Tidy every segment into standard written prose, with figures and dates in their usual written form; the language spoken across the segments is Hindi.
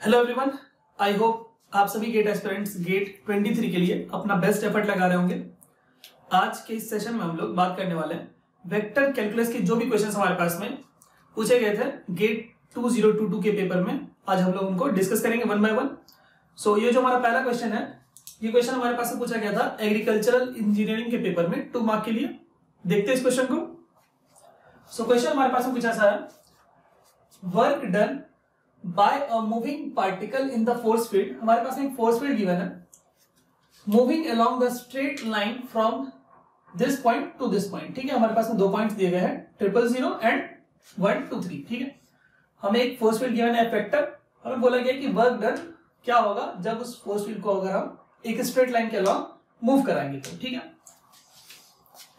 हेलो एवरीवन, आई होप आप सभी गेट एस्पिरेंट्स गेट 23 के लिए अपना बेस्ट एफर्ट लगा रहे होंगे। आज के इस सेशन में हम लोग बात करने वाले हैं वेक्टर कैलकुलस के जो भी क्वेश्चंस हमारे पास में पूछे गए थे गेट 2022 के पेपर में। आज हम लोग उनको डिस्कस करेंगे वन बाय वन। सो ये जो हमारा पहला क्वेश्चन है, ये क्वेश्चन हमारे पास से पूछा गया था एग्रीकल्चरल इंजीनियरिंग के पेपर में 2 मार्क के लिए। देखते हैं इस क्वेश्चन को। सो क्वेश्चन हमारे पास में पूछा सा है, work done by a moving particle in the force field। हमारे पास में एक force field given है, moving along the straight line from this point to this point। ठीक है, हमारे पास में 2 पॉइंट्स दिए गए हैं 000 एंड 1 2 3। ठीक है, हमें एक force field given है वेक्टर। हमें बोला गया कि वर्क डन क्या होगा जब उस force field को अगर हम एक स्ट्रेट लाइन के अलॉन्ग मूव कराएंगे तो। ठीक है,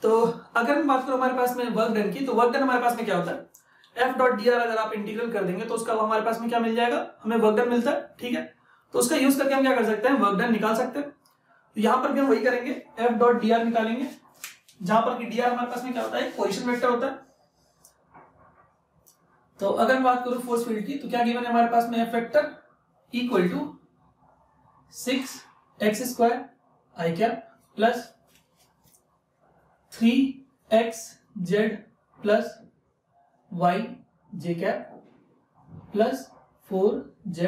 तो अगर हम बात करो हमारे पास में वर्क डन की, तो वर्क डन हमारे पास में क्या होता है, एफ डॉट डी आर अगर आप इंटीग्रल कर देंगे तो उसका हमारे पास में क्या मिल जाएगा, हमें वर्क डन मिलता है। ठीक है, तो उसका यूज करके हम क्या कर सकते हैं, वर्क डन निकाल सकते हैं। तो यहां पर भी हम वही करेंगे, एफ डॉट डी आर निकालेंगे, जहां पर कि डी आर हमारे पास में क्या होता है, पोजीशन वेक्टर होता है। तो अगर मैं बात करूं फोर्स फील्ड की, तो क्या गिवन है हमारे पास में, F vector equal to 6x² I cap plus 3xz plus y j cap plus 4z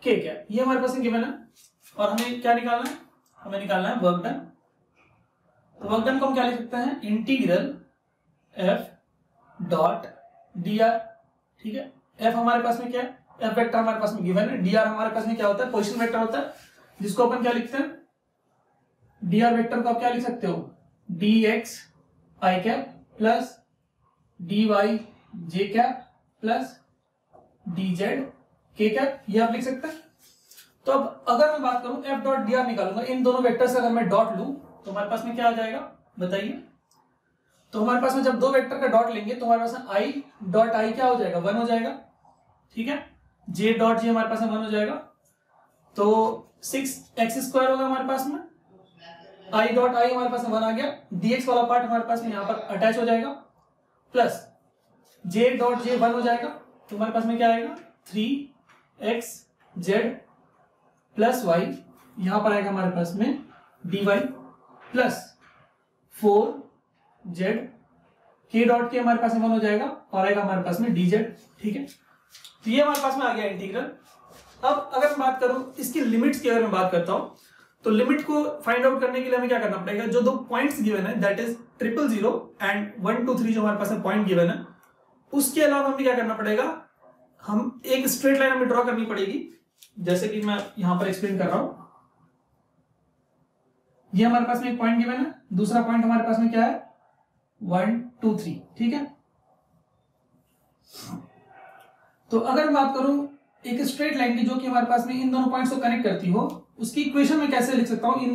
k cap, ये हमारे पास में गिवन है। और हमें क्या निकालना है, हमें निकालना है वर्क डन। तो वर्क डन को हम क्या लिख सकते हैं, integral f dot D R. ठीक है, f हमारे पास में क्या है, f वेक्टर हमारे पास में गिवन है, dr हमारे पास में क्या होता है, पोजीशन वेक्टर होता है, जिसको अपन क्या लिखते हैं, dr वेक्टर को आप क्या लिख सकते हो, dx i cap plus dy j cap plus dz k cap, ये आप लिख सकते हैं। तो अब अगर मैं बात करूं f डॉट dr निकालूंगा, इन दोनों वेक्टर से अगर मैं डॉट लूं तो हमारे पास में क्या आ जाएगा बताइए। तो हमारे पास में जब 2 वेक्टर का डॉट लेंगे तो हमारे पास में i डॉट i क्या हो जाएगा, 1 हो जाएगा। ठीक है, j डॉट j हमारे पास में 1 हो जाएगा, तो 6x² होगा हमारे पास में, i डॉट i हमारे पास में 1 आ गया, dx वाला पार्ट हमारे पास में यहां पर अटैच हो जाएगा, प्लस j डॉट j 1 हो जाएगा। तो हमारे पास में क्या आएगा, 3xz प्लस y, यहां पर आएगा हमारे पास में dy plus 4z k dot के हमारे पास में 1 हो जाएगा और आएगा हमारे पास में dz। ठीक है, तो ये हमारे पास में आ गया इंटीग्रल। अब अगर मैं बात करूं इसकी लिमिट्स की, अगर मैं बात करता हूं तो लिमिट को फाइंड आउट करने के लिए हमें क्या करना पड़ेगा, जो 2 पॉइंट्स गिवन है दैट इज 000 एंड 1 2 3 जो हमारे पास में पॉइंट गिवन है, उसके अलावा हमें क्या करना पड़ेगा, हम एक स्ट्रेट लाइन हमें ड्रॉ करनी पड़ेगी, जैसे कि मैं यहां पर एक्सप्लेन कर रहा हूं। ये हमारे पास में एक पॉइंट गिवन है, दूसरा पॉइंट हमारे पास में क्या है, 1 2 3। ठीक है, तो अगर मैं बात करूं एक स्ट्रेट लाइन की जो कि हमारे पास में इन दोनों पॉइंट्स को कनेक्ट करती हो, उसकी इक्वेशन में कैसे लिख सकता हूं,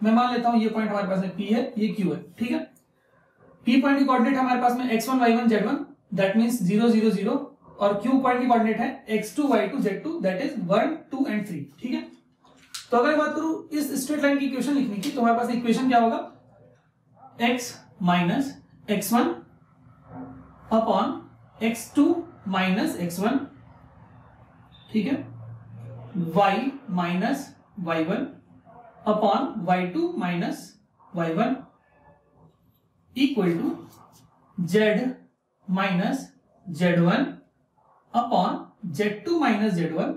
मैं मान लेता हूं ये पॉइंट हमारे पास में P है, ये Q है। ठीक है, P पॉइंट की कोऑर्डिनेट हमारे पास में x1 y1 z1 that means 0 0 0, और Q पॉइंट की कोऑर्डिनेट है x2 y2 z2 that is 1 2 and 3। ठीक है, तो अगर बात करूं इस स्ट्रेट लाइन की इक्वेशन लिखने की, तो हमारे पास इक्वेशन क्या होगा, x minus x1 upon x2 minus x1। ठीक है, y minus y1 upon y2 minus y1 equal to z minus z1 upon z2 minus z1।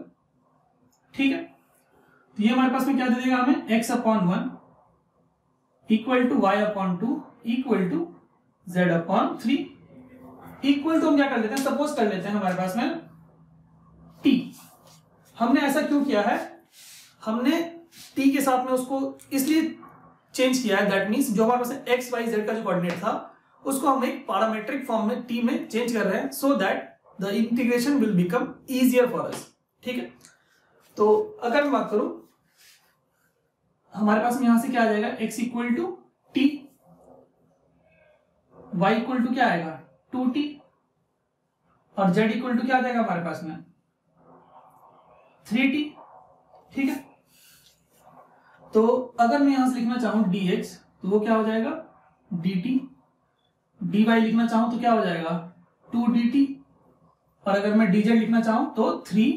ठीक है, तो ये हमारे पास में क्या दे देगा हमें, x upon 1 equal to y upon 2 equal to z upon 3 equal to हम क्या कर लेते हैं, सपोज कर लेते हैं हमारे पास में t। हमने ऐसा क्यों किया है, हमने t के साथ में उसको इसलिए चेंज किया है, दैट मींस जो हमारे पास x y z का जो कोऑर्डिनेट था उसको हम एक पैरामीट्रिक फॉर्म में t में चेंज कर रहे हैं, so that the integration will become easier for us. ठीक है, तो अगर मैं बात करूं हमारे पास में यहां से क्या आ जाएगा, x equal to t, y equal to क्या आएगा 2t, और z इक्वल टू क्या आ जाएगा हमारे पास में 3t। ठीक है, तो अगर मैं यहां से लिखना चाहूं dx तो वो क्या हो जाएगा dt, dy लिखना चाहूं तो क्या हो जाएगा 2dt, और अगर मैं dz लिखना चाहूं तो 3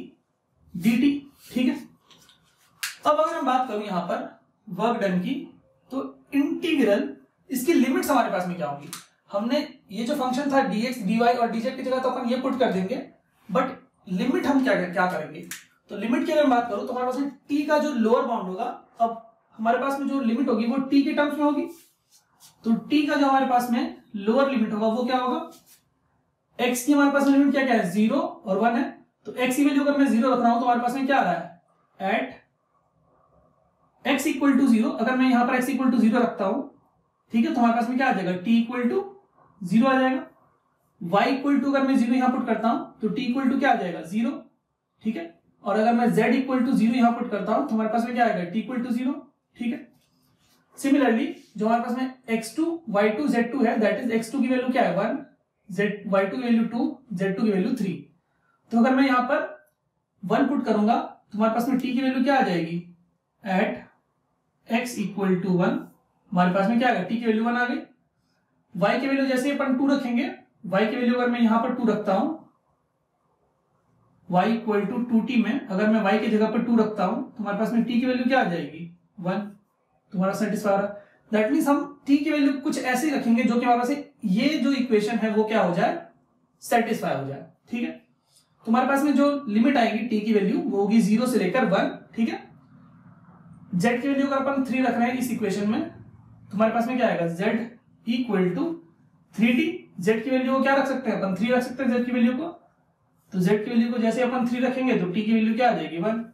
dt, ठीक है। अब अगर मैं बात करूं यहां पर वर्क डन की, तो इंटीग्रल इसकी लिमिट्स हमारे पास में क्या होगी, हमने ये जो फंक्शन था dx dy और dz की जगह तो अपन ये पुट कर देंगे, बट लिमिट हम क्या करेंगे, तो लिमिट की अगर मैं बात करूं तो हमारे पास में t का जो लोअर बाउंड होगा, अब हमारे पास में जो लिमिट होगी वो t के टर्म्स में होगी, तो t का जो हमारे पास में लोअर लिमिट होगा वो क्या होगा, x की हमारे पास में लिमिट क्या है 0 और 1 है, तो x की वैल्यू अगर मैं 0 रख रहा हूं तो हमारे पास में क्या आ रहा है, एट x इक्वल टू 0, अगर मैं यहां पर x इक्वल टू 0 रखता हूं, ठीक है, तो हमारे पास में क्या आ जाएगा, t इक्वल टू 0 आ जाएगा, y इक्वल टू अगर मैं 0 यहां पुट करता हूं तो t इक्वल टू क्या आ जाएगा 0, ठीक है, और अगर मैं z इक्वल टू 0 यहां पुट करता हूं तो हमारे पास में क्या आएगा, t इक्वल टू 0, ठीक है। सिमिलरली जो हमारे पास में x2 y2 z2 है, दैट इज x2 की वैल्यू क्या है 1, y2 की वैल्यू 2, z2 की वैल्यू 3, तो अगर मैं यहां पर 1 पुट करूंगा तो हमारे पास में t की वैल्यू क्या आ जाएगी, एट x इक्वल टू 1, हमारे पास में क्या आएगा, t की वैल्यू 1 आ गई, y की वैल्यू जैसे अपन 2 रखेंगे, y की वैल्यू अगर मैं यहां पर 2 रखता हूं, y इक्वल टू 2t में अगर मैं y की जगह पर 2 रखता हूं तो हमारे पास में t की वैल्यू क्या आ जाएगी 1, तुम्हारा सेटिस्फाई हो रहा है, दैट मीन्स हम t की वैल्यू कुछ ऐसी रखेंगे जो कि हमारे पास ये जो इक्वेशन है वो क्या हो जाए, सेटिस्फाई हो जाए, ठीक है। तुम्हारे पास में जो लिमिट आएगी t की वैल्यू वो होगी 0 से लेकर 1, ठीक है। z की वैल्यू अगर अपन 3 रख रहे हैं इस इक्वेशन में, तुम्हारे पास में क्या आएगा, z equal to 3t, z की वैल्यू को क्या रख सकते हैं अपन, 3 रख सकते हैं z की वैल्यू को, तो z की वैल्यू को जैसे अपन 3 रखेंगे तो t की वैल्यू क्या आ जाएगी 1,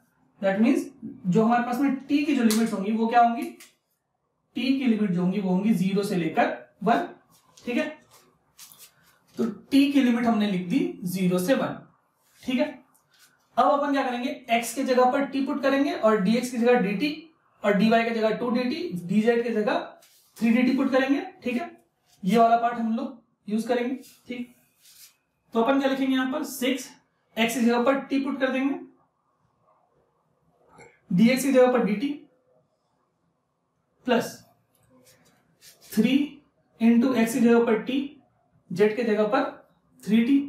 दैट मीन्स जो हमारे पास में t की जो लिमिट्स होंगी वो क्या होंगी, t की लिमिट जो होंगी वो होंगी 0 से लेकर 1, ठीक है। तो t की लिमिट हमने लिख दी 0 से 1, ठीक है। अब अपन क्या करेंगे, x की जगह पर t पुट करेंगे और dx की जगह dt और dy की जगह 2dt, dz की जगह 3dt पुट करेंगे, ठीक है। ये वाला पार्ट हम लोग यूज करेंगे, ठीक। तो अपन क्या लिखेंगे यहां पर 6, x की जगह पर t पुट कर देंगे, dx की जगह पर dt प्लस 3 इंटू एक्स की जगह पर t, z की जगह पर 3t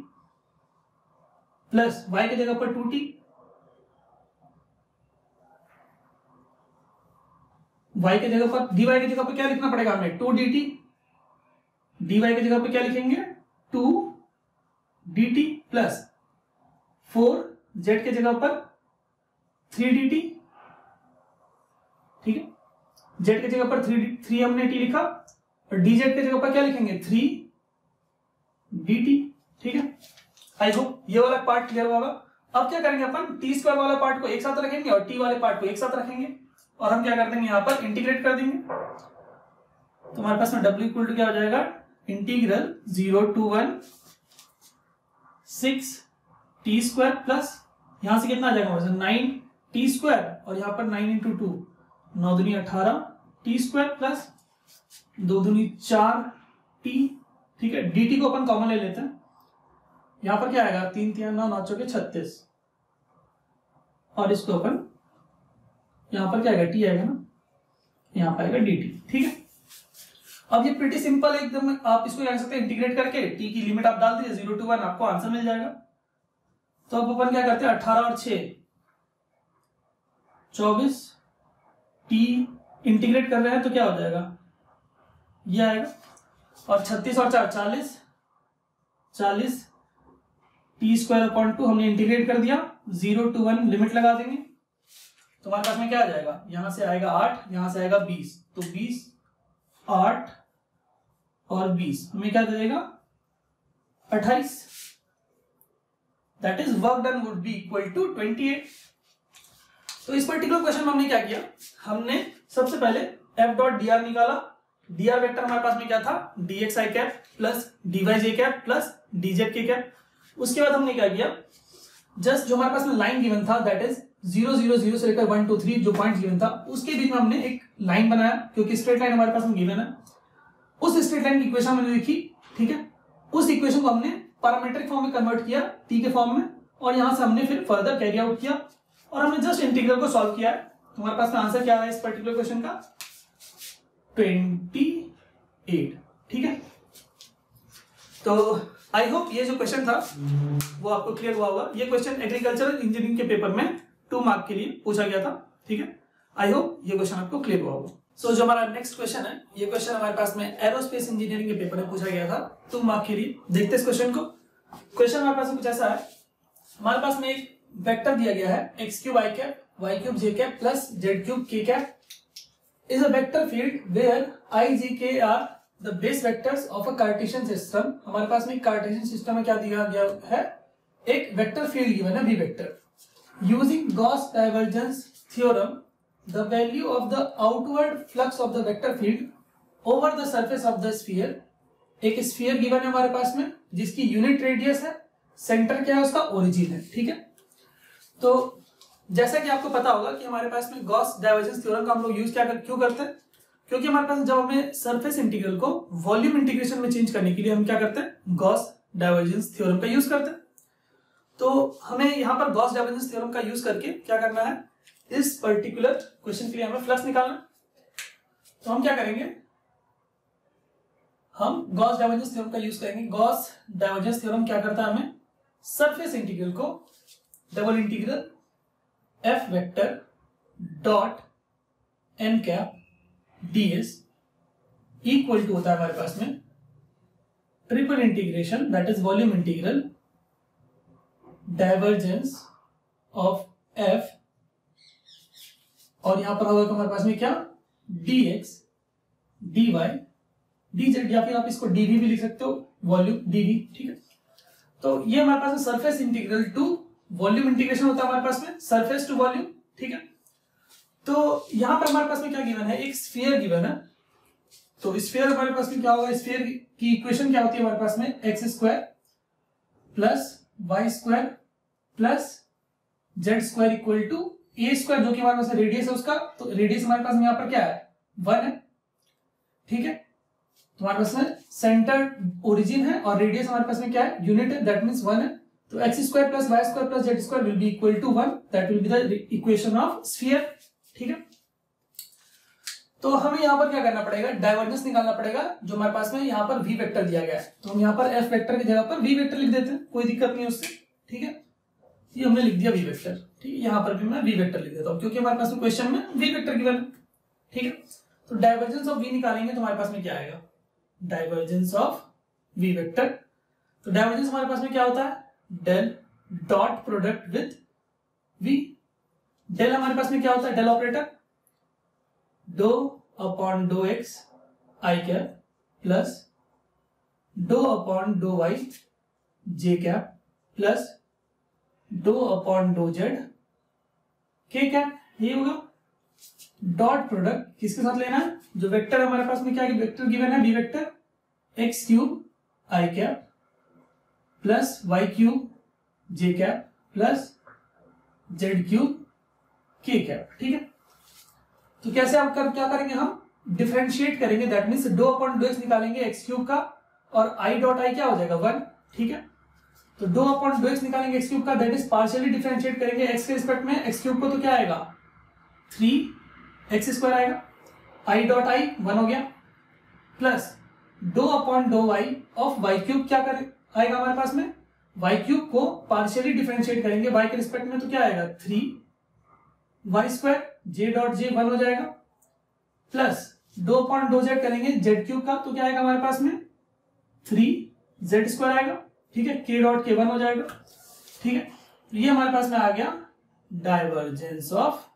प्लस y की जगह पर 2t, y की जगह पर dy की जगह पर क्या लिखना पड़ेगा हमें 2dt, dy की जगह पर क्या लिखेंगे 2dt प्लस 4 z की जगह पर 3dt, ठीक है। z की जगह पर 3 हमने t लिखा और dz की जगह पर क्या लिखेंगे 3dt, ठीक है। आई होप ये वाला पार्ट क्लियर होगा। अब क्या करेंगे अपन, टी स्क्वायर वाला पार्ट को एक साथ रखेंगे और टी वाले पार्ट को एक साथ रखेंगे और हम क्या कर देंगे यहाँ पर इंटीग्रेट कर देंगे, तो हमारे पास में w इक्वल टू क्या हो जाएगा, integral 0 to 1 6 T square plus यहां से कितना आ जाएगा 9 टी स्क्वायर और यहाँ पर 9 इंटू 2 9 दूनी 18 टी स्क्वायर प्लस 2 दूनी 4 टी, ठीक है। dt को अपन कॉमन ले लेते हैं, यहां पर क्या आएगा 3 3 9 9 चौके 36 और इसको अपन यहां पर क्या आएगा t आएगा ना, यहां पर आएगा dt, ठीक है। अब ये प्रीटी सिंपल एकदम, आप इसको कह सकते हैं इंटीग्रेट करके t की लिमिट आप डाल दीजिए 0 to 1, आपको आंसर मिल जाएगा। तो अब अपन क्या करते हैं 18 और 6 24 t इंटीग्रेट कर रहे हैं तो क्या हो जाएगा ये आएगा, और 36 और 4 40 टी स्क्वायर अपॉन 2 हमने इंटीग्रेट कर दिया, 0 to 1 लिमिट लगा देंगे तो हमारे पास में क्या आ जाएगा, यहां से आएगा 8, यहां से आएगा 20, तो 20 8 और 20 हमें क्या दे देगा 28, that is work done would be equal to 28। तो इस पर्टिकुलर क्वेश्चन में हमने क्या किया, हमने सबसे पहले एफ डॉट डी आर निकाला, डी आर वेक्टर हमारे पास में क्या था dx i cap plus dy j cap plus dz k cap. उसके बाद हमने क्या किया, जस्ट जो हमारे पास में लाइन गिवन था दैट इज 0 0 0 से लेकर 1 2 3 जो पॉइंट गिवन था उसके बीच में हमने एक लाइन बनाया, क्योंकि स्ट्रेट लाइन हमारे पास में गिवन है। उस स्ट्रेट लाइन की इक्वेशन हमने लिखी, ठीक है। उस इक्वेशन को हमने पैरामीट्रिक फॉर्म में कन्वर्ट किया टी के फॉर्म में, और यहां से हमने फिर फर्दर कैरी आउट किया और हमने जस्ट इंटीग्रल को सॉल्व किया है। तुम्हारे पास में आंसर क्या है इस पर्टिकुलर क्वेश्चन का 28, ठीक है। तो आई होप ये जो क्वेश्चन था वो आपको क्लियर हुआ होगा। ये क्वेश्चन एग्रीकल्चरल इंजीनियरिंग के पेपर में 2 मार्क के लिए पूछा गया था। ठीक है, आई होप ये क्वेश्चन आपको क्लियर हुआ होगा। सो जो हमारा नेक्स्ट क्वेश्चन है, ये क्वेश्चन हमारे पास में एरोस्पेस इंजीनियरिंग के पेपर में पूछा गया था 2 मार्क के लिए। देखते इस क्वेश्चन को। क्वेश्चन हमारे पास में कुछ ऐसा है, हमारे पास में एक वेक्टर दिया गया है x cube i cap y cube j cap plus z cube k cap is a vector field where i j k are the base vectors of a Cartesian system. हमारे पास में कार्टेशियन सिस्टम में क्या दिया गया है, एक वेक्टर फील्ड गिवन है v vector. Using Gauss divergence theorem the value of the outward flux of the vector field over the surface of the sphere। एक स्फीयर गिवन है हमारे पास में जिसकी यूनिट रेडियस है, सेंटर क्या है उसका, ओरिजिन है। ठीक है, तो जैसा कि आपको पता होगा कि हमारे पास में गॉस डाइवर्जेंस थ्योरम का हम लोग यूज क्यों करते हैं, क्योंकि हमारे पास जब हमें सरफेस इंटीग्रल को वॉल्यूम इंटीग्रेशन में चेंज करने के लिए हम क्या करते हैं, गॉस डाइवर्जेंस थ्योरम का यूज करते हैं। तो हमें यहाँ पर गॉस डाइवर्जेंस थ्योरम का यूज करके क्या करना है, इस पर्टिकुलर क्वेश्चन के लिए हमें फ्लक्स निकालना। तो हम क्या करेंगे, हम गॉस डाइवर्जेंस थ्योरम का यूज करेंगे। गॉस डाइवर्जेंस थ्योरम क्या करता है, हमें सरफेस इंटीग्रल को double integral F vector dot N cap DS equal to होता है हमारे पास में triple integration, that is volume integral divergence of F, और यहां पर होगा हमारे पास में क्या, dx dy dz, या फिर आप इसको dv भी लिख सकते हो, वॉल्यूम dv। ठीक है, तो ये हमारे पास में surface integral to volume integration होता है हमारे पास में, सरफेस टू वॉल्यूम। ठीक है, तो यहां पर हमारे पास में क्या गिवन है, एक स्फीयर गिवन है। तो स्फीयर हमारे पास में क्या होगा, स्फीयर की इक्वेशन क्या होती है हमारे पास में, X square plus Y square plus Z square equal to A square, जो कि हमारे पास रेडियस है उसका। तो रेडियस हमारे पास में यहाँ पर क्या है, 1 है। ठीक है, तो हमारे पास में सेंटर ओरिजिन है और रेडियस हमारे पास में क्या है, यूनिट है, दैट मींस 1 है। तो X square plus Y square plus Z square will be equal to 1, that will be the equation of sphere. ठीक है, तो हमें यहाँ पर क्या करना पड़ेगा, डाइवर्जेंस निकालना पड़ेगा, जो हमारे पास में यहाँ पर वी वेक्टर दिया गया है। तो हम यहाँ पर एफ वेक्टर की जगह पर वी वेक्टर लिख देते हैं, कोई दिक्कत नहीं है उससे। ठीक है, ये हमने लिख दिया वी वेक्टर। ठीक है, यहाँ पर भी मैं वी वेक्टर लिख देता हूँ क्योंकि हमारे पास में क्वेश्चन में वी वेक्टर गिवन है। ठीक है, तो डाइवर्जेंस ऑफ वी निकालेंगे तो हमारे पास में क्या आएगा, डाइवर्जेंस ऑफ वी वेक्टर। तो डाइवर्जेंस हमारे पास में क्या होता है, del dot product with V. Del हमारे पास में क्या होता है, डेल ऑपरेटर, डो upon dough X I cap plus dough upon dough Y J cap plus dough upon dough Z K cap. ये होगा डॉट प्रोडक्ट किसके साथ लेना है, जो वेक्टर है हमारे पास में, क्या वेक्टर गिवन है, V vector X cube I cap plus Y cube J cap plus Z cube K cap. ठीक है, तो कैसे आप क्या करेंगे, हम डिफरेंशिएट करेंगे, that means do upon dough X निकालेंगे एक्स क्यूब का, और आई डॉट आई क्या हो जाएगा, 1। ठीक है, तो डो अपॉन डो एक्स निकालेंगे एक्स क्यूब का, दैट इज पार्शियली डिफरेंशिएट करेंगे एक्स के रिस्पेक्ट में। एक्स क्यूब को तो क्या आएगा, 3x स्क्वायर आएगा, आई डॉट आई 1 हो गया, plus dough upon dough y of y cube क्या करे आएगा हमारे पास में, वाई क्यूब को पार्शियली डिफरेंशिएट करेंगे वाई के रिस्पेक्ट में, तो क्या आएगा 3y square, J dot J 1 हो जाएगा, plus dough upon dough z करेंगे जेड क्यूब का, तो क्या आएगा हमारे पास में 3z स्क्वायर आएगा। ठीक है, k डॉट k 1 हो जाएगा। ठीक है, तो ये हमारे पास में आ गया डाइवर्जेंस ऑफ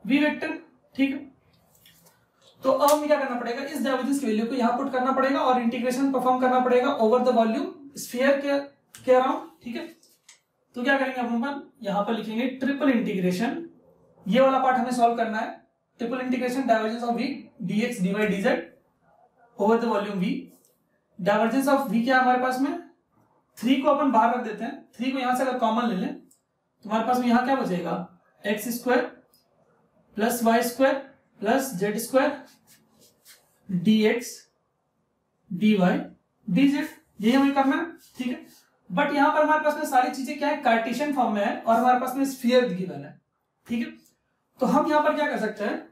वी वेक्टर। ठीक है, तो अब हमें क्या करना पड़ेगा, इस डाइवर्जेंस की वैल्यू को यहां पुट करना पड़ेगा और इंटीग्रेशन परफॉर्म करना पड़ेगा ओवर द वॉल्यूम स्फीयर के अराउंड। ठीक है, तो क्या करेंगे अपन, यहां पर लिखेंगे ट्रिपल इंटीग्रेशन, ये वाला पार्ट हमें सॉल्व करना है, triple integration divergence of v dx dy dz over the volume v। Divergence of v क्या है हमारे पास में, 3 को अपन बाहर रख देते हैं, 3 को यहां से अगर कॉमन ले लें तो हमारे पास में यहां क्या बचेगा, x square plus Y square plus Z square dx dy dz, यही हमें करना है। ठीक है, बट यहां पर हमारे पास में सारी चीजें क्या है, कार्टेशियन फॉर्म में है और हमारे पास में स्फीयर गिवन है। ठीक है, तो हम यहां पर क्या कर सकते हैं,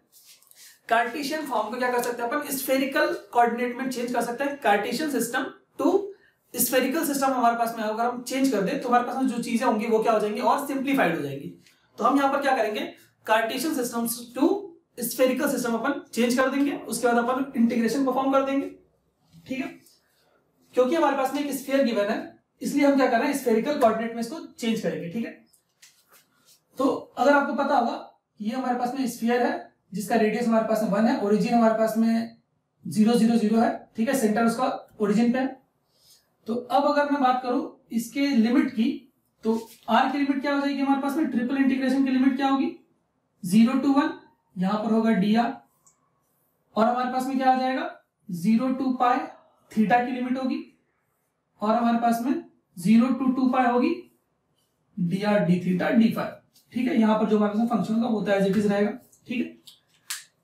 कार्टेशियन फॉर्म को क्या कर सकते हैं अपन, स्फेरिकल कोऑर्डिनेट में चेंज कर सकते हैं। Cartesian system to spherical system हमारे पास में अगर हम चेंज कर दे तो हमारे पास में जो चीजें होंगी वो क्या हो जाएंगी, और सिंप्लीफाइड हो जाएंगी। तो हम यहाँ पर क्या करेंगे, Cartesian system to spherical system अपन चेंज कर देंगे, उसके बाद अपन इंटीग्रेशन परफॉर्म कर देंगे। ठीक है, क्योंकि हमारे पास में एक स्फीयर गिवन है, इसलिए हम क्या कर रहे हैं, स्फेरिकल कोऑर्डिनेट में इसको चेंज करेंगे। ठीक है, तो अगर आपको पता होगा ये हमारे पास में स्फीयर है जिसका रेडियस हमारे पास में 1 है, ओरिजिन हमारे पास में 0 0 0 है। ठीक है, सेंटर उसका ओरिजिन पे है। तो अब अगर मैं बात करूं इसके लिमिट की, तो r की लिमिट क्या हो जाएगी हमारे पास में, ट्रिपल इंटीग्रेशन की लिमिट क्या होगी, 0 to 1, यहां पर होगा dr, और हमारे पास में क्या आ जाएगा 0 to पाई थीटा की लिमिट होगी, और हमारे पास में 0 to 2 पाई होगी dr d theta d phi. ठीक है, यहां पर जो हमारे पास फंक्शन होगा वो तो एज इट इज रहेगा। ठीक है,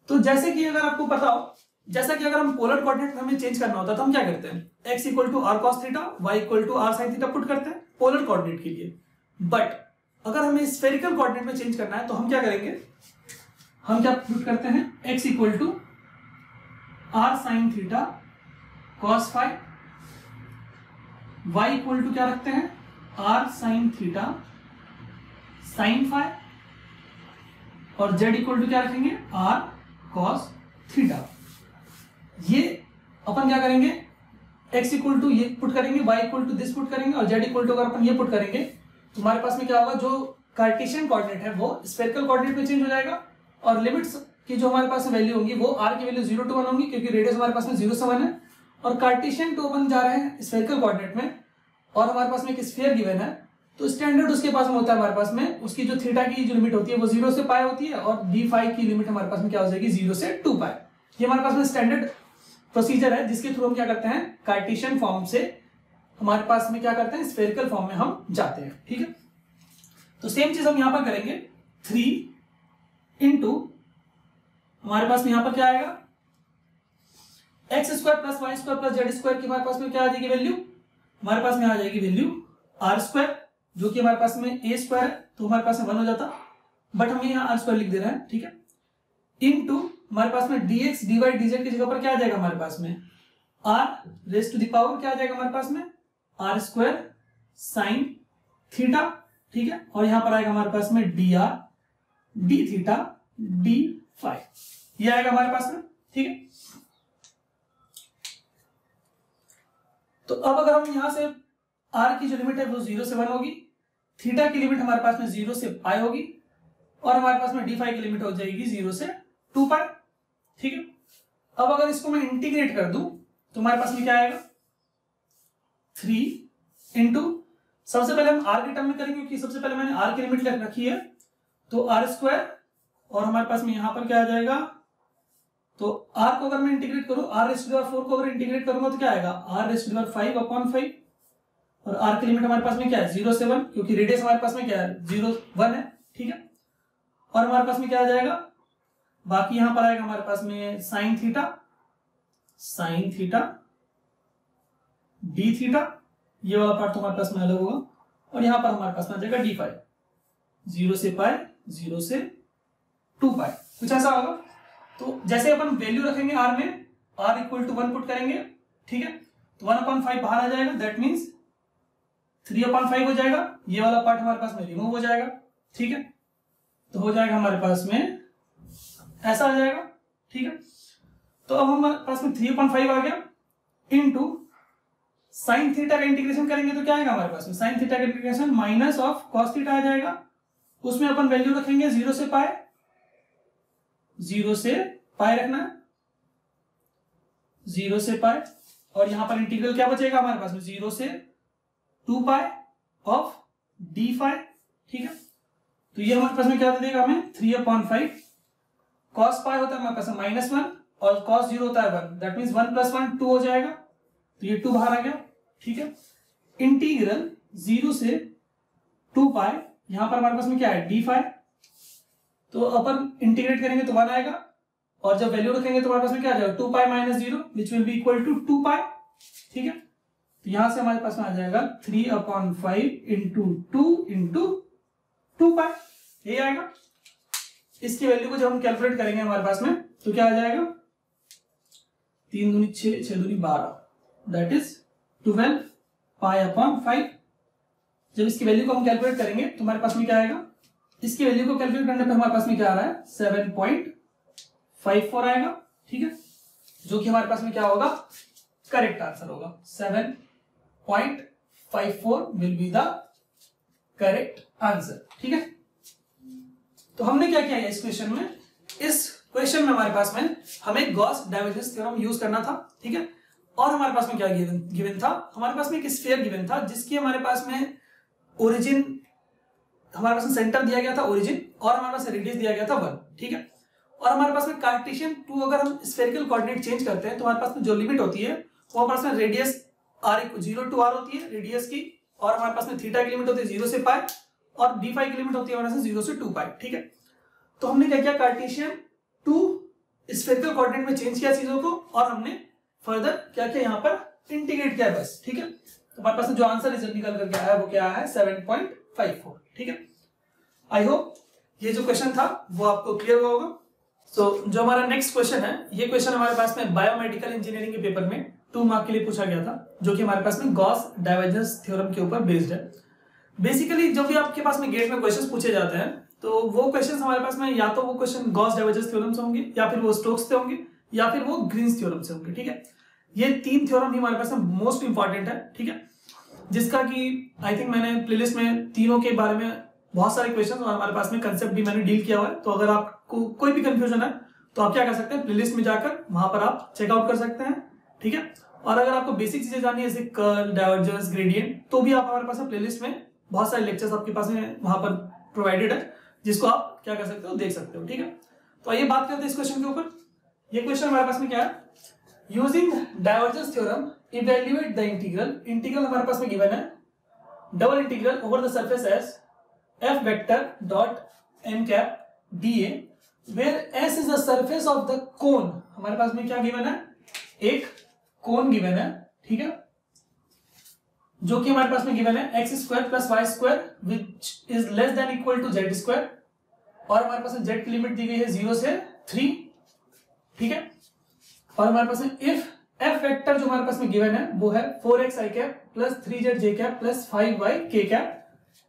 तो जैसे कि अगर आपको पता हो, जैसा कि अगर हम पोलर कोऑर्डिनेट में हमें चेंज करना होता है तो हम क्या करते हैं, x equal to r cos theta, y equal to r sine theta put करते हैं पोलर कोऑर्डिनेट के लिए। बट अगर हमें स्फेरिकल कोऑर्डिनेट में चेंज करना है तो हम क्या करेंगे, हम क्या पुट करते हैं, x equal to r sine theta cos phi, y equal to क्या रखते हैं, r sine theta sine phi, और z इक्वल टू क्या रखेंगे, आर कॉस थीटा। ये अपन क्या करेंगे, x इक्वल टू ये पुट करेंगे, y equal to this put करेंगे, और z इक्वल टू अगर अपन ये पुट करेंगे तो हमारे पास में क्या होगा, जो कार्टेशियन कोऑर्डिनेट है वो स्फेरिकल कोऑर्डिनेट में चेंज हो जाएगा, और लिमिट्स की जो हमारे पास वैल्यू होंगी वो r की वैल्यू 0 to 1 होंगी, क्योंकि रेडियस हमारे पास में 0 से 1 है, और कार्टेशियन टू अपन जा रहे हैं स्फेरिकल कोऑर्डिनेट में, और हमारे पास में एक स्फीयर गिवन है, तो स्टैंडर्ड उसके पास में होता है हमारे पास में, उसकी जो थीटा की जो लिमिट होती है वो 0 से पाई होती है, और डी फाई की लिमिट हमारे पास में क्या हो जाएगी, 0 से 2 पाई। ये हमारे पास में स्टैंडर्ड प्रोसीजर है जिसके थ्रू हम क्या करते हैं, कार्टेशियन फॉर्म से हमारे पास में क्या करते हैं, स्फेरिकल फॉर्म में हम जाते हैं। ठीक है, तो सेम चीज हम यहां पर करेंगे, 3 इंटू हमारे पास में यहां पर क्या आएगा, x square plus Y square plus Z square की हमारे पास में क्या आ जाएगी वैल्यू, हमारे पास में आ जाएगी वैल्यू आर स्क्वायर, जो कि हमारे पास में ए स्क्वायर है, तो हमारे पास में 1 हो जाता, बट हम यहाँ आर स्क्वायर लिख दे रहे हैं। ठीक है, इनटू हमारे पास में dx dy dz की जगह पर क्या आ जाएगा हमारे पास में, r raise to the power क्या आ जाएगा हमारे पास में, आर स्क्वायर साइन थीटा। ठीक है, और यहां पर आएगा हमारे पास में dr d theta d phi, ये आएगा हमारे पास में। ठीक है, तो अब अगर हम यहां से r की जो लिमिट है वो 0 से 1 होगी, थीटा की लिमिट हमारे पास में 0 से पाई होगी, और हमारे पास में डी फाई की लिमिट हो जाएगी 0 से 2 पाई। ठीक है, अब अगर इसको मैं इंटीग्रेट कर दूं तो हमारे पास में क्या आएगा, 3 इंटू, सबसे पहले हम r के टर्म में करेंगे क्योंकि सबसे पहले मैंने r की लिमिट रखी है, तो आर स्क्वायर, और हमारे पास में यहां पर क्या आ जाएगा, तो r को अगर मैं इंटीग्रेट करूं, r raise to the power 4 को अगर इंटीग्रेट करूंगा तो क्या आएगा, r raise to the power 5/5, और r की लिमिट हमारे पास में क्या है, 0 से 1, क्योंकि रेडियस हमारे पास में क्या है, 0 1 है। ठीक है, और हमारे पास में क्या आ जाएगा, बाकी यहां पर आएगा हमारे पास में साइन थीटा डी थीटा, ये वाला पार्ट तो हमारे पास में अलग होगा, और यहां पर हमारे पास में आ जाएगा डी फाई, 0 से पाई 0 से 2 पाई, कुछ ऐसा होगा। तो जैसे अपन वैल्यू रखेंगे r में, r इक्वल टू 1 पुट करेंगे, ठीक है, तो 1/5 बाहर आ जाएगा, दैट मीन्स 3/5 हो जाएगा, ये वाला पार्ट हमारे पास में रिमूव हो जाएगा। ठीक है, तो हो जाएगा हमारे पास में ऐसा आ जाएगा। ठीक है, तो अब हमारे पास में 3/5 आ गया, इनटू साइन थीटा का इंटीग्रेशन करेंगे तो क्या आएगा हमारे पास में, साइन थीटा का integration minus of cos theta आ जाएगा, उसमें अपन वैल्यू रखेंगे 0 से पाई, 0 से पाई रखना है, 0 से पाई, और यहां पर इंटीग्रल क्या बचेगा हमारे पास में, 0 से 2 पाई ऑफ डी फाई। ठीक है, तो ये हमारे पास में क्या दे देगा हमें, 3/5, कॉस पाई होता है हमारे पास -1, और कॉस 0 होता है 1, दैट मीन्स 1 + 1 2 हो जाएगा, तो ये 2 बाहर आ गया। ठीक है, इंटीग्रल 0 से 2 पाई, यहां पर हमारे पास में क्या है, डी फाई, तो अपन इंटीग्रेट करेंगे तो 1 आएगा, और जब वैल्यू रखेंगे तो हमारे पास में क्या आ जाएगा, 2 pi - 0 which will be equal to 2 pi. ठीक है, तो यहां से हमारे पास में आ जाएगा 3/5 इंटू 2 पाई, ये आएगा। इसकी वैल्यू को जब हम कैलकुलेट करेंगे हमारे पास में तो क्या आ जाएगा, 3 दूनी 6, 6 दूनी 12, दैट इज 12 पाई/5। जब इसकी वैल्यू को हम कैलकुलेट करेंगे तो हमारे पास में क्या आएगा, इसकी वैल्यू को कैलकुलेट करने पे हमारे पास में क्या आ रहा है 7.54 आएगा, ठीक है, जो कि हमारे पास में क्या होगा करेक्ट आंसर होगा। 7.54 will be the correct answer, ठीक है। तो हमने क्या किया है इस क्वेश्चन में, इस क्वेश्चन में हमारे पास में हमें गॉस डाइवर्जेंस थ्योरम यूज करना था, ठीक है। और हमारे पास में क्या गिवन था, हमारे पास में एक स्फीयर गिवन था जिसकी हमारे पास में ओरिजिन, हमारे पास में सेंटर दिया गया था ओरिजिन, और हमारे पास रेडियस दिया गया था 1, ठीक है। और हमारे पास में कार्टेशियन 2 अगर हम स्फेरिकल कोऑर्डिनेट चेंज करते हैं तो हमारे पास में जो लिमिट होती है वो हमारे पास में रेडियस r 0 to r होती है रेडियस की, और हमारे पास में थीटा की लिमिट होती है 0 से पाई, और d फाई की लिमिट होती है हमारे पास 0 से 2 पाई, ठीक है। तो हमने क्या किया, कार्टेशियन 2 स्फेरिकल कोऑर्डिनेट में चेंज किया चीजों को, और हमने फर्दर क्या किया यहाँ पर इंटीग्रेट किया बस, ठीक है। तो हमारे पास जो आंसर रिजल्ट निकल करके आया वो क्या है 7.54, ठीक है। आई होप ये जो क्वेश्चन था वो आपको क्लियर हुआ होगा। सो जो हमारा नेक्स्ट क्वेश्चन है, ये क्वेश्चन हमारे पास में बायोमेडिकल इंजीनियरिंग के पेपर में 2 मार्क के लिए पूछा गया था, जो कि हमारे पास में गॉस डाइवर्जेंस थ्योरम के ऊपर बेस्ड है। बेसिकली जब भी आपके पास में गेट में क्वेश्चन पूछे जाते हैं तो वो क्वेश्चन हमारे पास में या तो वो क्वेश्चन गॉस डाइवर्जेंस थ्योरम से होंगे, या फिर वो स्टोक्स से होंगे, या फिर वो ग्रीन्स थ्योरम से होंगे, ठीक है। ये 3 थ्योरम ही हमारे पास में मोस्ट इंपॉर्टेंट है, ठीक है, जिसका कि आई थिंक मैंने प्लेलिस्ट में तीनों के बारे में बहुत सारे क्वेश्चन और हमारे पास में कंसेप्ट भी मैंने डील किया हुआ है। तो अगर आपको कोई भी कंफ्यूजन है तो आप क्या कर सकते हैं, प्लेलिस्ट में जाकर वहां पर आप चेकआउट कर सकते हैं, ठीक है। और अगर आपको बेसिक चीजें जाननी है जैसे कर्ल, डाइवर्जेंस, ग्रेडियंट, तो भी आप हमारे पास प्लेलिस्ट में बहुत सारे लेक्चर्स आपके पास में वहां पर प्रोवाइडेड है, जिसको आप क्या कर सकते हो, देख सकते हो, ठीक है। तो आइए बात करते हैं इस क्वेश्चन के ऊपर। ये क्वेश्चन हमारे पास में क्या है, using divergence theorem evaluate the integral. Integral हमारे पास में गिवन है double integral over the surface S f vector dot n cap dA where s is the surface of the cone। हमारे पास में क्या गिवन है, एक कोन गिवन है, ठीक है, जो कि हमारे पास में गिवन है x square plus Y square which is less than equal to z square, और हमारे पास में z की लिमिट दी गई है 0 से 3, ठीक है। और हमारे पास में इफ f वेक्टर जो हमारे पास में गिवन है वो है 4x i cap plus 3z j cap plus 5y k cap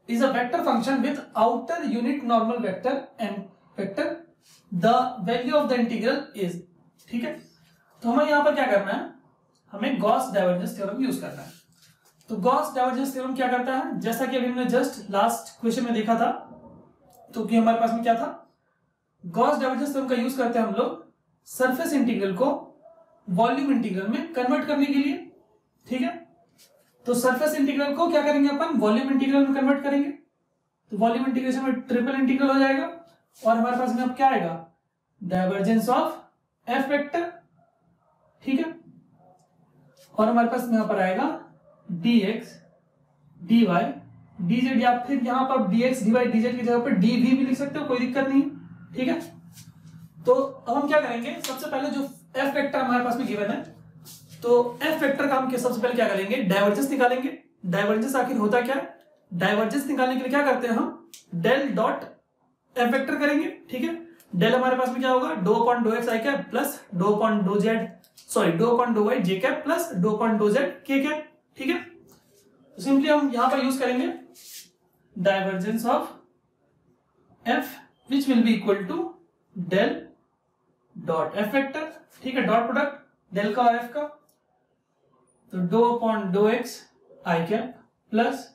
is a vector function with outer unit normal vector n vector, the value of the integral is, ठीक है। तो हमें यहां पर क्या करना है, हमें गॉस डाइवर्जेंस थ्योरम यूज करना है। तो गॉस डाइवर्जेंस थ्योरम क्या करता है, जैसा कि अभी हमने जस्ट लास्ट क्वेश्चन में देखा था, तो कि हमारे पास में क्या था, गॉस डाइवर्जेंस थ्योरम का यूज करते हैं हम लोग सरफेस इंटीग्रल को वॉल्यूम इंटीग्रल में कन्वर्ट करने के लिए, ठीक है। तो सरफेस इंटीग्रल को क्या करेंगे अपन, वॉल्यूम इंटीग्रल में कन्वर्ट करेंगे, तो वॉल्यूम इंटीग्रेशन में ट्रिपल इंटीग्रल हो जाएगा, और हमारे पास में अब क्या आएगा, डाइवर्जेंस ऑफ एफ वेक्टर, ठीक है। और हमारे पास यहां पर आएगा dx dy dz, या फिर यहां पर dx dy dz की जगह पर dv भी लिख सकते हो, कोई दिक्कत नहीं, ठीक है। तो अब हम क्या करेंगे, सबसे पहले जो एफ वेक्टर हमारे पास में गिवन है, तो एफ वेक्टर का हम सबसे पहले क्या करेंगे, डाइवर्जेंस निकालेंगे। डाइवर्जेंस आखिर होता क्या है, डाइवर्जेंस निकालने के लिए क्या करते हैं हम, डेल डॉट एफ वेक्टर करेंगे, ठीक है। डेल हमारे पास में क्या होगा, डो upon dough X I cap plus dough upon dough Z, sorry डो upon dough Y J cap plus dough upon dough Z K cap, ठीक है। तो सिंपली हम यहां पर यूज करेंगे divergence of F which will be equal to del dot F vector, ठीक है, डॉट प्रोडक्ट डेल का और एफ का, तो डो upon dough X I cap plus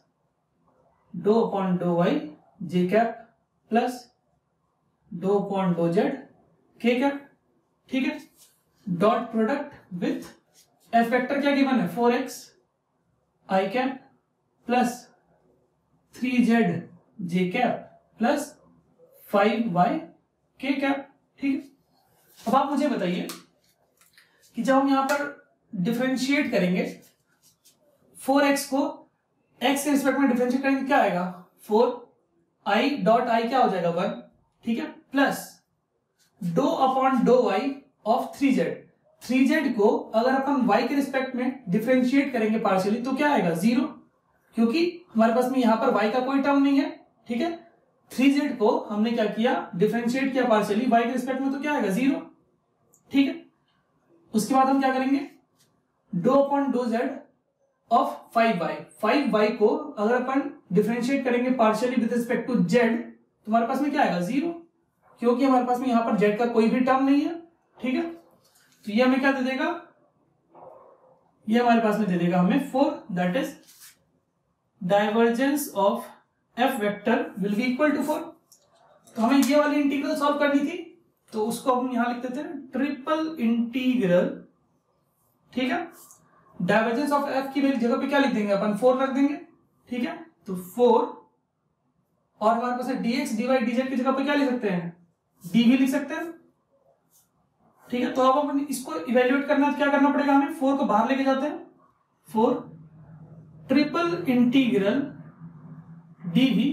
dough upon dough Y J cap plus dough upon dough Z K cap, ठीक है। Dot product with F vector क्या गिवन है, 4x I cap plus 3z J cap plus 5y K cap, ठीक है। अब आप मुझे बताइए कि जब हम यहां पर डिफरेंशिएट करेंगे 4x को x के रिस्पेक्ट में डिफरेंशिएट करेंगे, क्या आएगा, 4i डॉट i क्या हो जाएगा 1, ठीक है, plus dough upon dough y of 3z। 3z को अगर अपन y के रिस्पेक्ट में डिफरेंशिएट करेंगे पार्शियली तो क्या आएगा 0, क्योंकि हमारे पास में यहां पर y का कोई टर्म नहीं है, ठीक है। 3z को हमने क्या किया, डिफरेंशिएट किया पार्शियली y के रिस्पेक्ट में, तो क्या आएगा 0, ठीक है। उसके बाद हम क्या करेंगे, doe upon dough z of 5y को अगर अपन डिफरेंशिएट करेंगे partially with respect to z तुम्हारे पास में क्या आएगा 0, क्योंकि हमारे पास में यहाँ पर z का कोई भी टर्म नहीं है। ठीक है, तो ये हमें क्या दे देगा, ये हमारे पास में दे देगा हमें 4, that is divergence of f vector will be equal to 4। तो हमें ये वाली इंटीग्रल सॉल्व करनी थी, तो उसको हम यहां लिख देते हैं ट्रिपल इंटीग्रल। ठीक है, डाइवर्जेंस ऑफ f की जगह पे क्या लिख देंगे अपन, 4 रख देंगे। ठीक है, तो 4 और हमारे पास dx dy dz की जगह पे क्या लिख सकते हैं, dv लिख सकते हैं। ठीक है, तो अब अपन इसको इवेल्युएट करना है, क्या करना पड़ेगा हमें, 4 को बाहर लेके जाते हैं, 4 ट्रिपल इंटीग्रल dv,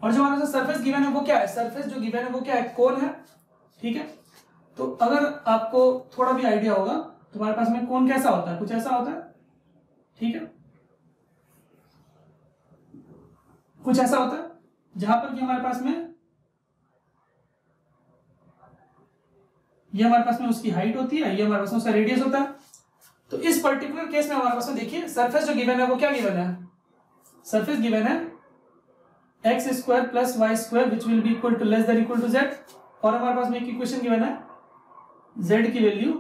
और जो हमारे पास सरफेस गिवन है वो क्या है, सरफेस जो गिवन है वो क्या है, कोन है। ठीक है, तो अगर आपको थोड़ा भी आइडिया होगा तो हमारे पास में कोन कैसा होता है, कुछ ऐसा होता है। ठीक है, कुछ ऐसा होता है जहां पर कि हमारे पास में ये हमारे पास में उसकी हाइट होती है, ये हमारे पास में उसका रेडियस होता है। तो इस पर्टिकुलर केस में हमारे पास में देखिए सरफेस जो गिवन है वो क्या गिवन है, सरफेस गिवन है x square plus Y square which will be equal to less than equal to z, और हमारे पास में एक इक्वेशन गिवन है z की वैल्यू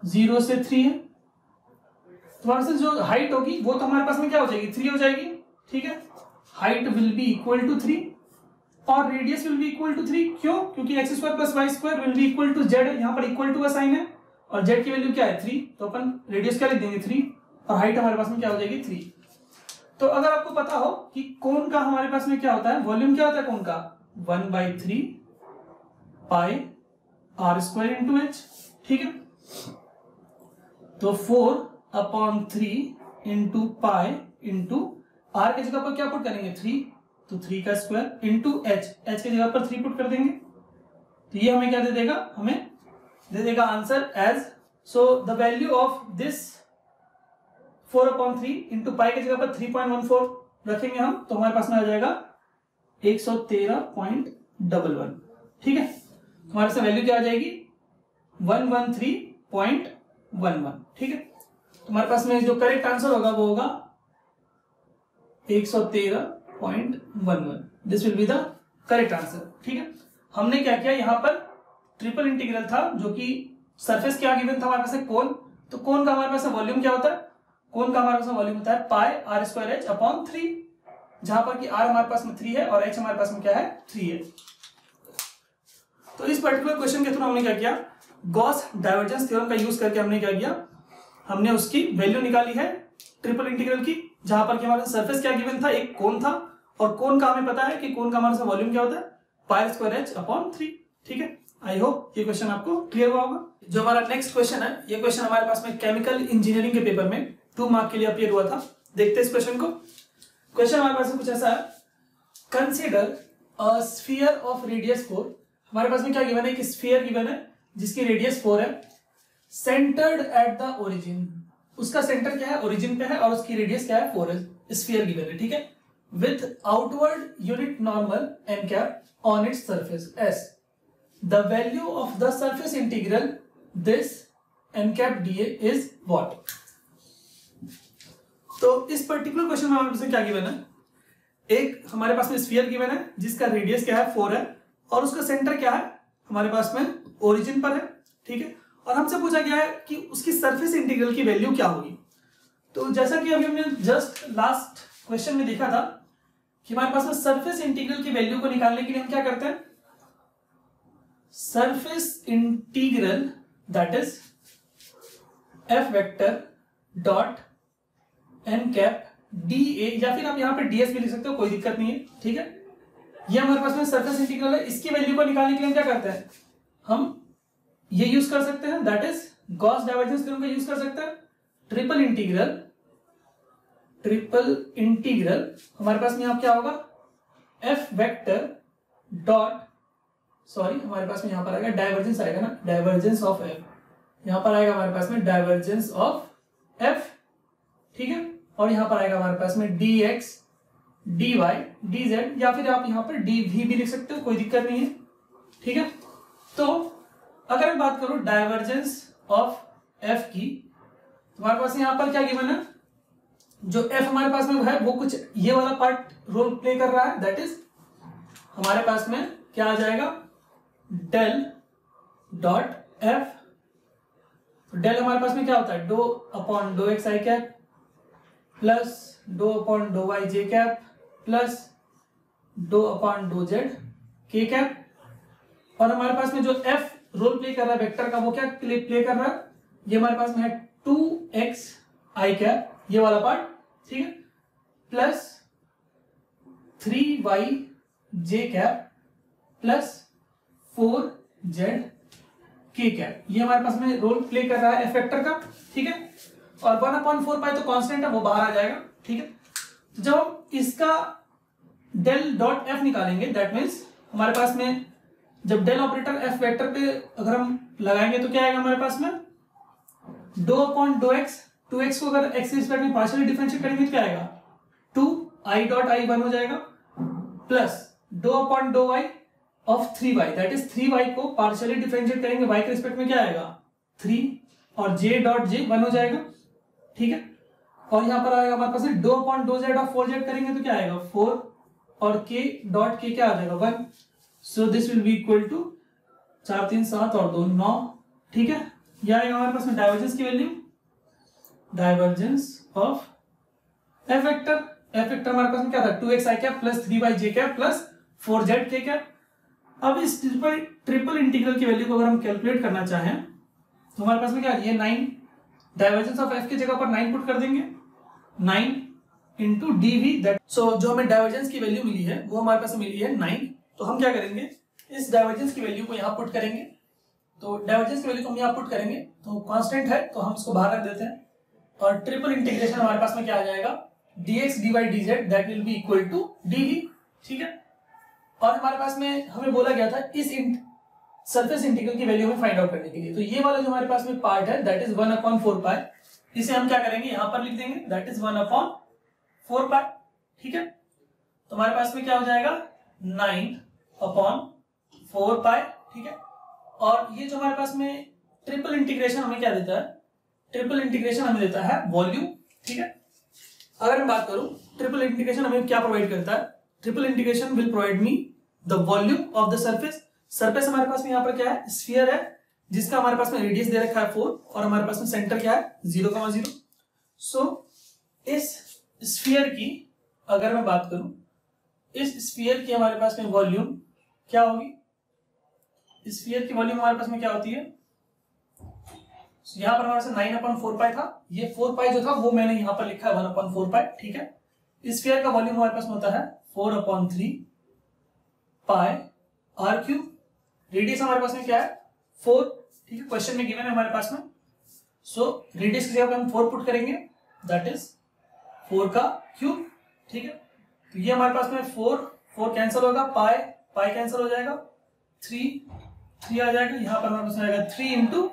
0 से 3 है। तो हमारे पास जो हाइट होगी वो तो हमारे पास में क्या हो जाएगी, 3 हो जाएगी। ठीक है, height will be equal to 3 और radius will be equal to 3, क्यों, क्योंकि x square plus Y square will be equal to z, यहाँ पर इक्वल टू का साइन है और जेड की वैल्यू क्या है 3, तो अपन रेडियस क्या लिख देंगे 3 और हाइट हमारे पास में क्या हो जाएगी 3। तो अगर आपको पता हो कि कोन का हमारे पास में क्या होता है, वॉल्यूम क्या होता है कोन का, 1/3 पाई आर स्क्वायर इंटू एच। ठीक है, तो 4/3 इंटू पाई इंटू आर की जगह पर क्या पुट करेंगे 3, तो 3 का स्क्वायर इंटू एच, एच की जगह पर 3 पुट कर देंगे। तो ये हमें क्या दे देगा, हमें दे देगा answer as, so the value of this 4/3 into pi की जगह पर 3.14 रखेंगे हम, तो हमारे पास में आ जाएगा 113.11। ठीक है, हमारे पास वैल्यू क्या आ जाएगी 113.11। ठीक है, तो हमारे पास में जो करेक्ट आंसर होगा वो होगा 113.11, this will be the correct answer. ठीक है, हमने क्या किया, यहां पर ट्रिपल इंटीग्रल था जो कि सरफेस क्या गिवन था हमारे पास कोन, तो कोन का हमारे पास वॉल्यूम क्या होता है, कोन का हमारे पास वॉल्यूम होता है पाई आर स्क्वायर एच अपॉन 3, जहां पर कि आर हमारे पास में 3 है और एच हमारे पास में क्या है 3 है। तो इस पर्टिकुलर क्वेश्चन के थ्रू हमने क्या किया, गॉस डाइवर्जेंस थ्योरम का यूज करके हमने क्या किया, हमने उसकी वैल्यू निकाली है ट्रिपल इंटीग्रल की, जहां पर कि हमारे सरफेस क्या गिवन था, एक कोन था, और कोन का हमें पता है कि कोन का हमारे साथ वॉल्यूम क्या होता है पाई स्क्वायर एच अपॉन 3। ठीक है, आई होप ये क्वेश्चन आपको क्लियर हुआ होगा। जो हमारा नेक्स्ट क्वेश्चन है, ये क्वेश्चन हमारे पास में केमिकल इंजीनियरिंग के पेपर में 2 मार्क के लिए अपीयर हुआ था। देखते हैं इस क्वेश्चन को। क्वेश्चन हमारे पास में कुछ ऐसा है, consider a sphere of radius 4। हमारे पास में क्या गिवन है, एक स्फीयर गिवन है जिसकी रेडियस 4 है, सेंटर्ड एट द ओरिजिन, उसका सेंटर क्या है ओरिजिन पे है और उसकी रेडियस क्या है 4 है, स्फीयर गिवन है। ठीक है, with outward unit normal n cap on its surface s, the value of the surface integral this n cap d is what. तो इस पर्टिकुलर क्वेश्चन में हमारे पास क्या गिवन है, एक हमारे पास में स्फीयर गिवन है जिसका रेडियस क्या है 4 है और उसका सेंटर क्या है हमारे पास में ओरिजिन पर है। ठीक है, और हमसे पूछा गया है कि उसकी सरफेस इंटीग्रल की वैल्यू क्या होगी। तो जैसा कि अभी हमने जस्ट लास्ट क्वेश्चन में देखा था कि हमारे पास में सरफेस इंटीग्रल की वैल्यू को निकालने के लिए हम क्या करते हैं, surface integral that is f vector dot N cap d a, या फिर आप यहां पे डीएस भी लिख सकते हो, कोई दिक्कत नहीं है। ठीक है, ये हमारे पास में सरफेस इंटीग्रल है, इसकी वैल्यू को निकालने के लिए हम क्या करते हैं, हम ये यूज कर सकते हैं, that is Gauss divergence theorem का यूज कर सकते हैं। ट्रिपल इंटीग्रल हमारे पास में यहां क्या होगा, एफ वेक्टर डॉट, सॉरी हमारे पास में यहां पर आएगा डाइवर्जेंस आएगा ना, डाइवर्जेंस ऑफ एफ, यहां पर आएगा हमारे पास में डाइवर्जेंस ऑफ एफ। ठीक है, और यहां पर आएगा हमारे पास में d x d y d z, या फिर आप यहां पर डी वी भी लिख सकते हो, कोई दिक्कत नहीं है। ठीक है, तो अगर मैं बात करूं डाइवर्जेंस ऑफ एफ की, तो हमारे पास यहां पर क्या गिवन है, जो एफ हमारे पास में है वो कुछ ये वाला पार्ट रोल प्ले कर रहा है, दैट इज हमारे पास में क्या आ जाएगा, डेल डॉट एफ। डेल हमारे पास में क्या होता है, डो upon dough X I cap plus dough upon dough Y J cap plus dough upon dough Z K cap. और हमारे पास में जो एफ रोल प्ले कर रहा है वेक्टर का, वो क्या प्ले कर रहा है, ये हमारे पास में है 2x आई कैप, ये वाला पार्ट, ठीक है, प्लस 3y जे कैप प्लस 4z के कैप, ये हमारे पास में रोल प्ले कर रहा है एफ वेक्टर का, ठीक है। और 1/4 तो कांस्टेंट है, वो बाहर आ जाएगा, ठीक है। जब हम इसका डेल डॉट एफ निकालेंगे, दैट मीन्स हमारे पास में जब डेल ऑपरेटर एफ वेक्टर पे अगर हम लगाएंगे तो क्या आएगा हमारे पास में, dough upon dough x, 2x को अगर एक्स रिस्पेक्ट में पार्शियली डिफरेंशिएट करेंगे तो क्या आएगा, 2i डॉट आई 1 हो जाएगा plus dough upon dough y of 3y, that is 3y को पार्शियली डिफरेंशिएट करेंगे y के रिस्पेक्ट में क्या आएगा 3, और j डॉट j 1 हो जाएगा, ठीक है। और यहां पर आएगा हमारे पास डो अपॉन डो z ऑफ 4z करेंगे तो क्या आएगा 4, और k डॉट k क्या आ जाएगा 1। So this will be equal to 4 3 7 और 2 9, ठीक है। यह आएगा हमारे पास में डाइवर्जेंस की value, divergence of F vector. F vector हमारे पास में क्या था, 2x I cap plus 3y j cap plus 4z k cap. अब इस ट्रिपल इंटीग्रल की वैल्यू को अगर हम कैलकुलेट करना चाहें तो हमारे पास में क्या है, 9, डाइवर्जेंस ऑफ एफ की जगह पर 9 पुट कर देंगे, 9 इंटू dv, दैट सो जो हमें डाइवर्जेंस की वैल्यू मिली है वो हमारे पास मिली है 9। तो हम क्या करेंगे, इस डाइवर्जेंस की वैल्यू को यहाँ पुट करेंगे, तो डाइवर्जेंस की वैल्यू को हम यहाँ पुट करेंगे तो कांस्टेंट है तो हम इसको बाहर रख देते हैं, और ट्रिपल इंटीग्रेशन हमारे पास में क्या आ जाएगा, dx dy dz that will be equal to dv, ठीक है। और हमारे पास में हमें बोला गया था इस सरफेस इंटीग्रल की वैल्यू हमें फाइंड आउट करने के लिए, तो ये वाला जो हमारे पास में पार्ट है दैट इज 1/4 पाई, इसे हम क्या करेंगे यहां पर लिख देंगे, दैट इज 1/4 पाई, ठीक है। तो हमारे पास में क्या हो जाएगा 9/4 पाई, ठीक है। और ये जो हमारे पास में ट्रिपल इंटीग्रेशन हमें क्या देता है, ट्रिपल इंटीग्रेशन हमें देता है वॉल्यूम, ठीक है। अगर मैं बात करूं ट्रिपल इंटीग्रेशन हमें क्या प्रोवाइड करता है, triple integration will provide me the volume of the surface. Surface हमारे पास में यहाँ पर क्या है, स्फीयर है, जिसका हमारे पास में रेडियस दे रखा है 4, और हमारे पास में सेंटर क्या है 0,0। सो इस स्फीयर की अगर मैं बात करूं, इस स्फीयर की हमारे पास में वॉल्यूम क्या होगी, स्फीयर की वॉल्यूम हमारे पास में क्या होती है, यहां पर हमारे पास 9/4 पाई था, ये 4 पाई जो था वो मैंने यहां पर लिखा है 1/4 पाई, ठीक है। स्फीयर का वॉल्यूम हमारे पास में होता है 4/3 पाई आर क्यूब। रेडियस हमारे पास में क्या है 4, ठीक है, क्वेश्चन में गिवन है हमारे पास में। सो रेडियस की जगह पे हम 4 पुट करेंगे, दैट इज 4 का क्यूब, ठीक है। तो ये हमारे पास में 4 कैंसिल होगा, पाई कैंसिल हो जाएगा, 3 आ जाएगा, यहां पर हमारे पास आएगा 3 इंटू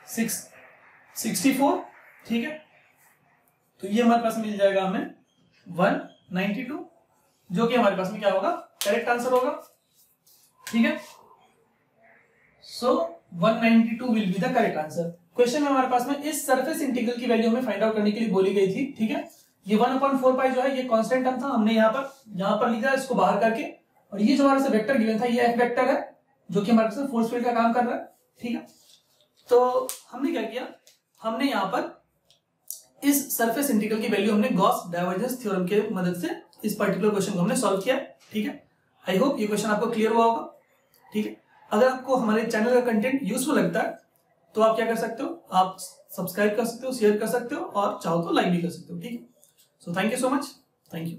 64, ठीक है। तो ये हमारे पास मिल जाएगा हमें 192, जो कि हमारे पास में क्या होगा, करेक्ट आंसर होगा, ठीक है। सो 192 will be the correct answer. Question में हमारे पास में इस सरफेस इंटीग्रल की वैल्यू हमें फाइंड आउट करने के लिए बोली गई थी, ठीक है। ये 1/4 पाई जो है ये कांस्टेंट टर्म था, हमने यहाँ पर लिखा है इसको बाहर करके, और ये जो हमारे से वेक्टर गिवन था ये एफ वेक्टर है जो कि हमारे पास फोर्स फील्ड का काम कर रहा है, ठीक है। तो हमने क्या किया, हमने यहाँ पर इस सरफेस इंटीग्रल की वैल्यू हमने गॉस डाइवर्जेंस थ्योरम के मदद से इस पर्टिकुलर क्वेश्चन को हमने सॉल्व किया, ठीक है। आई होप ये क्वेश्चन आपको क्लियर हुआ होगा, ठीक है। अगर आपको हमारे चैनल का कंटेंट यूजफुल लगता है तो आप क्या कर सकते हो, आप सब्सक्राइब कर सकते हो, शेयर कर सकते हो, और चाहो तो लाइक भी कर सकते हो, ठीक है। So thank you so much, thank you.